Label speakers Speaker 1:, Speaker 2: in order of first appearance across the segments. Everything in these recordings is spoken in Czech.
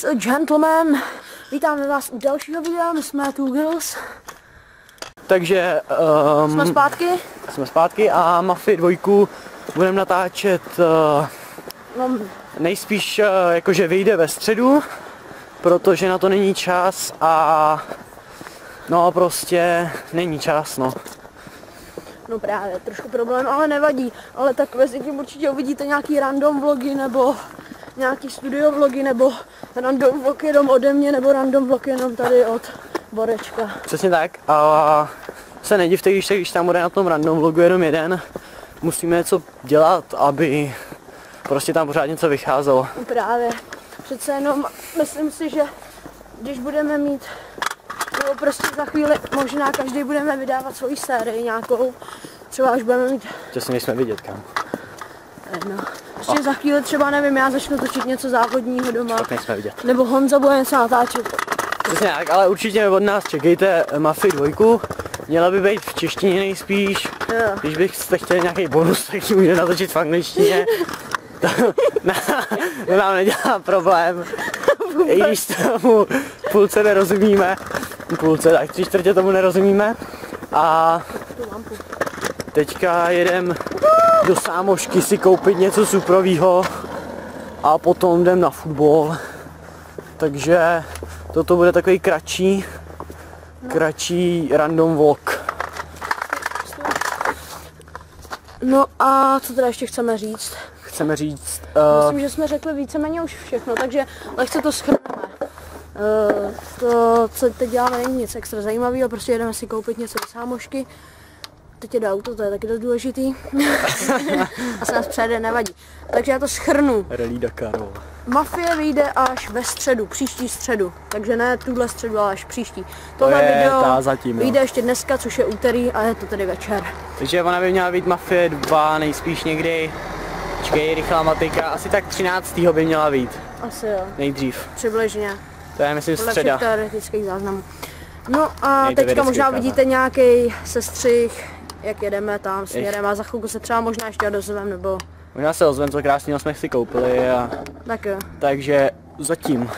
Speaker 1: Ladies and gentlemen, vítáme vás u dalšího videa, my jsme Two Girls.
Speaker 2: Takže jsme zpátky a Mafii 2 budeme natáčet nejspíš jakože vyjde ve středu, protože na to není čas a no prostě není čas, no.
Speaker 1: No právě, trošku problém, ale nevadí, ale tak mezi tím určitě uvidíte nějaký random vlogy nebo nějaký studio vlogy nebo random vlog jenom ode mě nebo random vlog jenom tady od Borečka.
Speaker 2: Přesně tak a se nedivte, když tam bude na tom random vlogu jenom jeden, musíme něco dělat, aby prostě tam pořád něco vycházelo.
Speaker 1: Právě, přece jenom myslím si, že když budeme mít, nebo prostě za chvíli možná každý budeme vydávat svoji sérii nějakou, třeba až budeme mít...
Speaker 2: To si nejsme vidět, kam.
Speaker 1: No, ještě za chvíli třeba nevím, já začnu točit něco závodního doma.
Speaker 2: Tak nejsme vidět.
Speaker 1: Nebo Honza bude něco natáčet.
Speaker 2: Přesně tak, ale určitě od nás čekejte Mafii 2. Měla by být v češtině nejspíš.
Speaker 1: Jo.
Speaker 2: Když byste chtěli nějaký bonus, tak ji můžeme natočit v angličtině. To nám nedělá problém. I když tomu půlce nerozumíme. Půlce, tak 3/4 tomu nerozumíme. A teďka jedem do Sámošky si koupit něco suprovýho a potom jdem na fotbal. Takže toto bude takový kratší random vlog.
Speaker 1: No a co teda ještě chceme říct?
Speaker 2: Chceme říct...
Speaker 1: Myslím, že jsme řekli víceméně už všechno, takže lehce to shrneme. To, co teď děláme, není nic extra zajímavého, prostě jedeme si koupit něco do Sámošky. Teď jde auto, to je taky dost důležitý. Asi nás přejede, nevadí. Takže já to shrnu.
Speaker 2: Rally Dakar.
Speaker 1: Mafie vyjde až ve středu, příští středu. Takže ne tuhle středu, ale až příští. Tohle video vyjde ještě dneska, což je úterý a je to tedy večer.
Speaker 2: Takže ona by měla být Mafie 2 nejspíš někdy. Počkej, rychlá matika, asi tak 13. by měla být.
Speaker 1: Asi jo.
Speaker 2: Nejdřív.
Speaker 1: Přibližně.
Speaker 2: To je myslím
Speaker 1: podle
Speaker 2: středa.
Speaker 1: všech teoretických záznamů. No a teďka možná vidíte nějaký sestřih, jak jedeme tam směrem a za chvilku se třeba možná ještě dozvem, nebo...
Speaker 2: Možná se ozvem, co krásného jsme si koupili a...
Speaker 1: Tak jo.
Speaker 2: Takže zatím.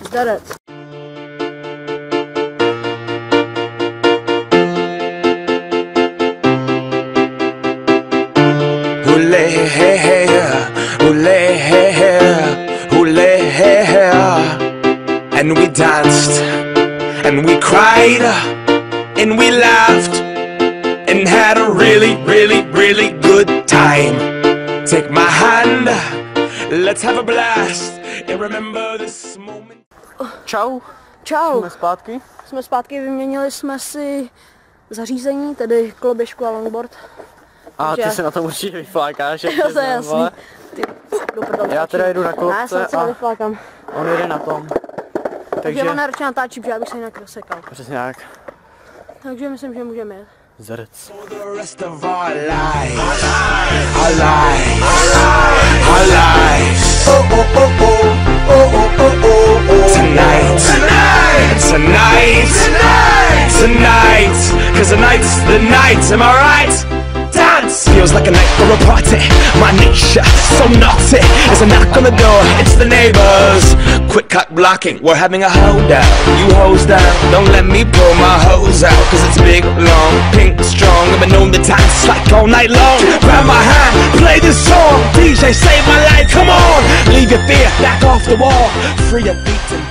Speaker 1: Zdarec.
Speaker 3: And we danced, and we cried, and we laughed, and had a really, really, really good time. Take my hand, let's have a blast, and remember this moment.
Speaker 2: Čau.
Speaker 1: Čau.
Speaker 2: Jsme zpátky.
Speaker 1: Jsme zpátky, vyměnili jsme si zařízení, tedy koloběžku a longboard.
Speaker 2: A ty se na tom určitě vyflákáš.
Speaker 1: To je jasný.
Speaker 2: Já teda jedu na kolobce
Speaker 1: a vyflákám.
Speaker 2: On jede na tom.
Speaker 1: Takže on náročně natáčí, protože já bych se jinak rozsekal.
Speaker 2: Přesně tak.
Speaker 1: Takže myslím, že můžeme jet.
Speaker 2: Zrc.
Speaker 3: Tonight, 'cause tonight's the night, am I right? Dance feels like a night for a party. My niche, so naughty. There's a knock on the door, it's the neighbors. Quick cut blocking, we're having a holdout. You hose down, don't let me pull my hose out. 'Cause it's big, long, pink, strong. I've been known to dance like all night long. Grab my hand, play this song. DJ, save my life, come on. Leave your fear back off the wall. Free your feet tonight.